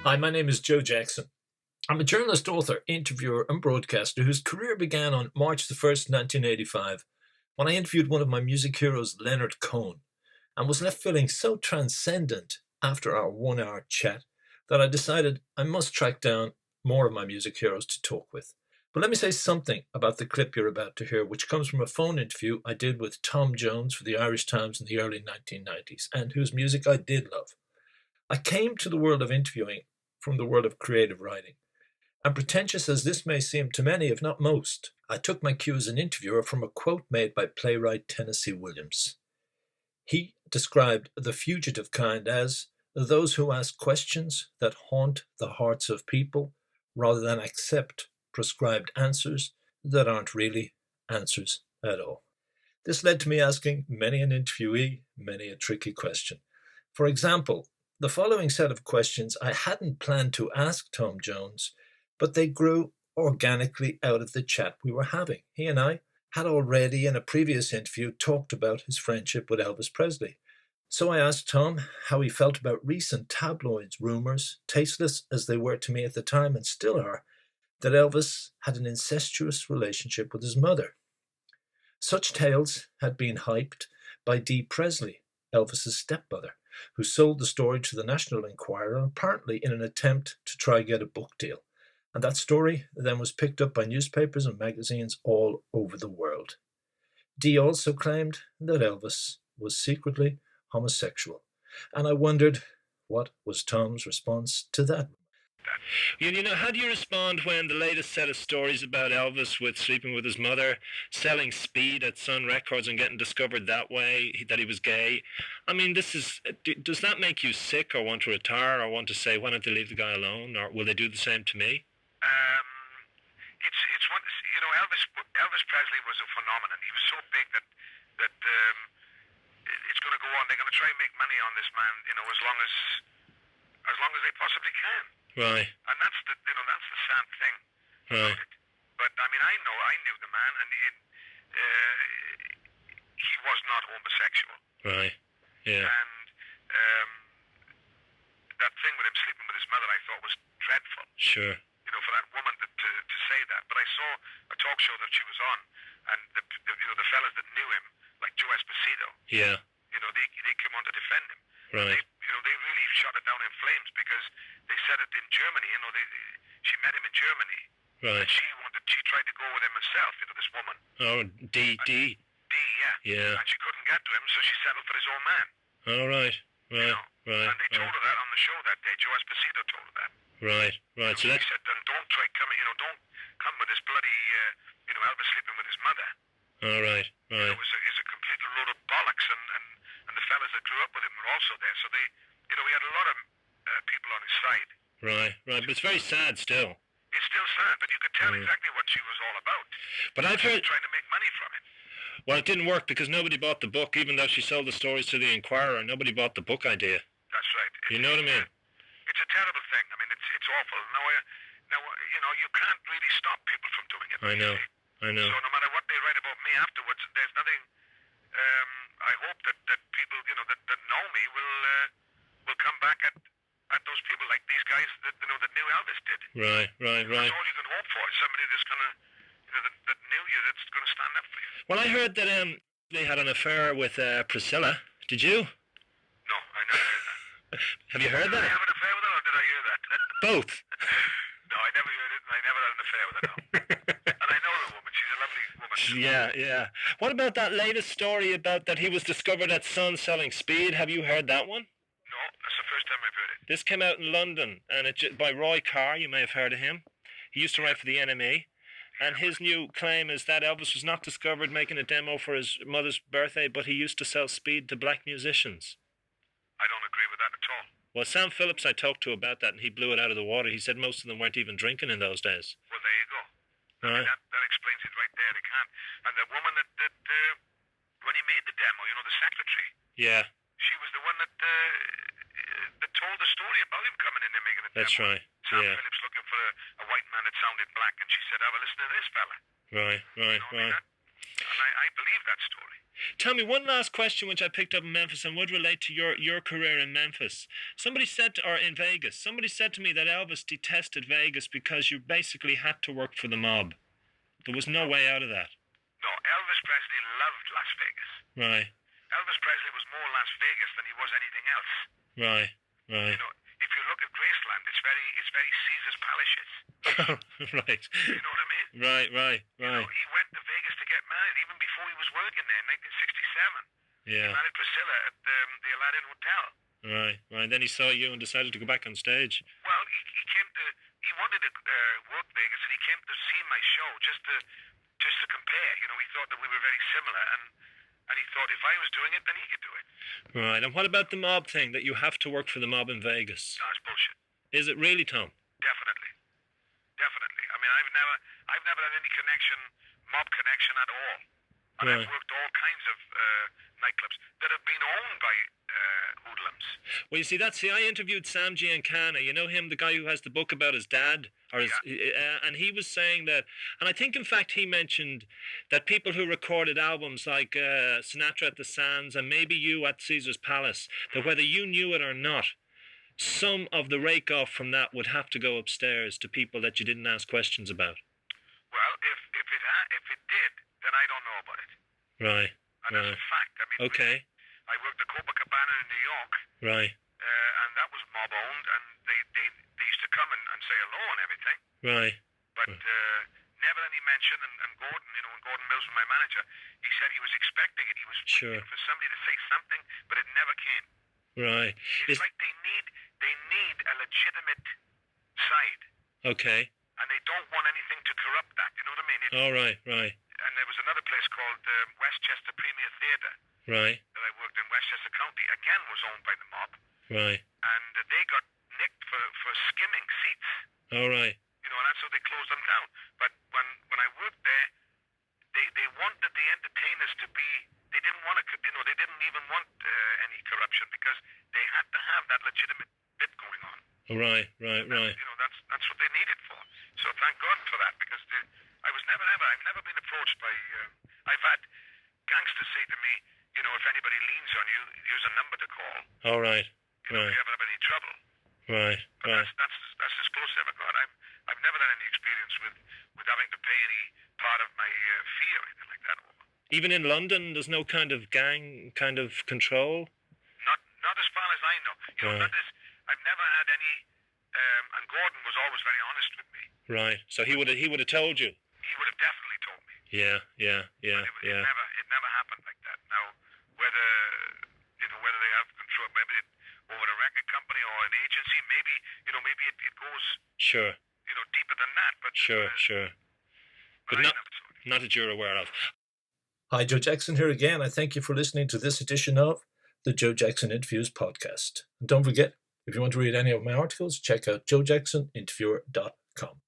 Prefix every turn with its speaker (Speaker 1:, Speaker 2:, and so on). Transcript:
Speaker 1: Hi, my name is Joe Jackson. I'm a journalist, author, interviewer, and broadcaster whose career began on March the 1st, 1985, when I interviewed one of my music heroes, Leonard Cohen, and was left feeling so transcendent after our 1 hour chat that I decided I must track down more of my music heroes to talk with. But let me say something about the clip you're about to hear, which comes from a phone interview I did with Tom Jones for the Irish Times in the early 1990s, and whose music I did love. I came to the world of interviewing from the world of creative writing. And pretentious as this may seem to many, if not most, I took my cue as an interviewer from a quote made by playwright Tennessee Williams. He described the fugitive kind as those who ask questions that haunt the hearts of people rather than accept prescribed answers that aren't really answers at all. This led to me asking many an interviewee many a tricky question. For example, the following set of questions I hadn't planned to ask Tom Jones, but they grew organically out of the chat we were having. He and I had already, in a previous interview, talked about his friendship with Elvis Presley. So I asked Tom how he felt about recent tabloids rumours, tasteless as they were to me at the time and still are, that Elvis had an incestuous relationship with his mother. Such tales had been hyped by Dee Presley, Elvis's stepmother, who sold the story to the National Enquirer, apparently in an attempt to try get a book deal. And that story then was picked up by newspapers and magazines all over the world. Dee also claimed that Elvis was secretly homosexual, and I wondered what was Tom's response to that.
Speaker 2: How do you respond when the latest set of stories about Elvis with sleeping with his mother, selling speed at Sun Records and getting discovered that way, that he was gay? I mean, does that make you sick or want to retire or want to say, why don't they leave the guy alone? Or will they do the same to me?
Speaker 3: It's one, Elvis Presley was a phenomenon. He was so big that it's going to go on. They're going to try and make money on this man, as long as they possibly can.
Speaker 2: Right.
Speaker 3: And that's the sad thing.
Speaker 2: Right.
Speaker 3: But I mean, I knew the man, and he was not homosexual.
Speaker 2: Right. Yeah.
Speaker 3: And that thing with him sleeping with his mother, I thought was dreadful.
Speaker 2: Sure.
Speaker 3: For that woman to say that. But I saw a talk show that she was on, and the fellas that knew him, like Joe Esposito.
Speaker 2: Yeah.
Speaker 3: They came on to defend him.
Speaker 2: Right.
Speaker 3: They really shot it down in flames because they said it in Germany. She met him in Germany.
Speaker 2: Right.
Speaker 3: And she tried to go with him herself. This woman.
Speaker 2: Oh, D.
Speaker 3: Yeah.
Speaker 2: Yeah.
Speaker 3: And she couldn't get to him, so she settled for his own man.
Speaker 2: Oh, right. Right. Right.
Speaker 3: And they told her that on the show that day. Joe Esposito told her that.
Speaker 2: Right. Right. So
Speaker 3: he said, then don't try coming. Don't come with this bloody, Elvis sleeping with his mother.
Speaker 2: All right. Right.
Speaker 3: It was a complete load of bollocks, and the fellas that grew up with him were also there. So they, we had a lot of people on his side.
Speaker 2: Right. Right. But it's very sad still.
Speaker 3: It's still sad, but you could tell exactly what she was all about.
Speaker 2: But I've heard
Speaker 3: trying to make money from it.
Speaker 2: Well, it didn't work because nobody bought the book, even though she sold the stories to the Enquirer. Nobody bought the book idea.
Speaker 3: That's right.
Speaker 2: You know what I mean?
Speaker 3: It's a terrible thing. I mean, it's awful. Now, you can't really stop people from doing it.
Speaker 2: I know.
Speaker 3: So no matter what they write about me afterwards, there's nothing. I hope that people, that know me will come back at those people like these guys that knew Elvis did.
Speaker 2: Right.
Speaker 3: That's all you can hope for. Somebody that's gonna, that knew you, that's gonna stand up for you.
Speaker 2: Well, I heard that they had an affair with Priscilla. Did you?
Speaker 3: No, I never heard that.
Speaker 2: Have you heard that?
Speaker 3: Did I have an affair with her, or did I hear that?
Speaker 2: Both.
Speaker 3: No, I never heard it, and I never had an affair with her, no. And I know the woman. She's a lovely woman.
Speaker 2: Yeah. What about that latest story about that he was discovered at Sun selling speed? Have you heard that one?
Speaker 3: No, that's the first time I've heard it.
Speaker 2: This came out in London, and by Roy Carr. You may have heard of him. He used to write for the NME. And his new claim is that Elvis was not discovered making a demo for his mother's birthday, but he used to sell speed to black musicians.
Speaker 3: I don't agree with that at all.
Speaker 2: Well, Sam Phillips I talked to about that, and he blew it out of the water. He said most of them weren't even drinking in those days.
Speaker 3: Well, there you go. I mean, that explains it right there. They can't. And the woman that when he made the demo, the secretary.
Speaker 2: Yeah.
Speaker 3: She was the one that told the story about him coming in and making a demo.
Speaker 2: That's right.
Speaker 3: Sam Phillips looking for a white man that sounded black, and she said, "Have a listen to this fella."
Speaker 2: Right.
Speaker 3: And I believe that story.
Speaker 2: Tell me one last question, which I picked up in Memphis and would relate to your career in Memphis. Or in Vegas. Somebody said to me that Elvis detested Vegas because you basically had to work for the mob. There was no way out of that.
Speaker 3: No, Elvis Presley loved Las Vegas.
Speaker 2: Right.
Speaker 3: Elvis Presley was more Las Vegas than he was anything else.
Speaker 2: Right.
Speaker 3: You know, if you look at Graceland, it's very Caesar's palaces.
Speaker 2: Right.
Speaker 3: You know what I mean?
Speaker 2: Right.
Speaker 3: You know, he went to Vegas to get married even before he was working there in 1967.
Speaker 2: Yeah.
Speaker 3: He married Priscilla at the Aladdin Hotel.
Speaker 2: Right. Then he saw you and decided to go back on stage.
Speaker 3: Well, he wanted to work Vegas, and he came to see my show just to compare. You know, he thought that we were very similar, and he thought if I was doing it, then he could do it.
Speaker 2: Right. And what about the mob thing, that you have to work for the mob in Vegas?
Speaker 3: No, it's bullshit.
Speaker 2: Is it really, Tom?
Speaker 3: Definitely. I mean, I've never had any mob connection at all. And
Speaker 2: Right.
Speaker 3: I've worked all kinds of nightclubs that have been owned by hoodlums.
Speaker 2: Well, you see, I interviewed Sam Giancana. You know him, the guy who has the book about his dad? And he was saying that, and I think, in fact, he mentioned that people who recorded albums like Sinatra at the Sands and maybe you at Caesar's Palace, that whether you knew it or not, some of the rake-off from that would have to go upstairs to people that you didn't ask questions about.
Speaker 3: Well, if it did, then I don't know about it.
Speaker 2: Right.
Speaker 3: And that's a fact. I mean,
Speaker 2: Okay.
Speaker 3: I worked at Copacabana in New York,
Speaker 2: Right.
Speaker 3: and that was mob owned, and they used to come and say hello and everything.
Speaker 2: Right.
Speaker 3: But never any mention. And Gordon, when Gordon Mills was my manager, he said he was expecting it. He was
Speaker 2: Sure.
Speaker 3: waiting for somebody to say something, but it never came.
Speaker 2: Right.
Speaker 3: It's like they need a legitimate side,
Speaker 2: Okay.
Speaker 3: and they don't want anything to corrupt that. You know what I mean?
Speaker 2: All right.
Speaker 3: And there was another place called Westchester Premier Theatre
Speaker 2: Right.
Speaker 3: that I worked in, Westchester County. Again, was owned by the mob,
Speaker 2: Right.
Speaker 3: and they got nicked for skimming seats.
Speaker 2: All right.
Speaker 3: You know, and that's how they closed them down. But when I worked there, they wanted the entertainers to be. They didn't want to. They didn't even want any corruption because they had to have that legitimate bit going on.
Speaker 2: Right.
Speaker 3: That's what they needed for. So thank God for that, because I've never been approached by. I've had gangsters say to me, if anybody leans on you, here's a number to call.
Speaker 2: All right.
Speaker 3: If you ever have any trouble.
Speaker 2: Right.
Speaker 3: But that's as close as I ever got. I've never had any experience with having to pay any part of my fee or anything like that.
Speaker 2: Even in London, there's no kind of gang kind of control?
Speaker 3: Not as far as I know.
Speaker 2: Right.
Speaker 3: I've never had any, and Gordon was always very honest with me.
Speaker 2: Right. So he would have told you?
Speaker 3: He would have definitely told me.
Speaker 2: Yeah.
Speaker 3: It never happened like that. Now, whether they have control, maybe over a record company or an agency, maybe it goes
Speaker 2: Sure.
Speaker 3: Deeper than that. But
Speaker 2: Sure. But not that you're aware of.
Speaker 1: Hi, Joe Jackson here again. I thank you for listening to this edition of the Joe Jackson Interviews podcast. And don't forget, if you want to read any of my articles, check out joejacksoninterviewer.com.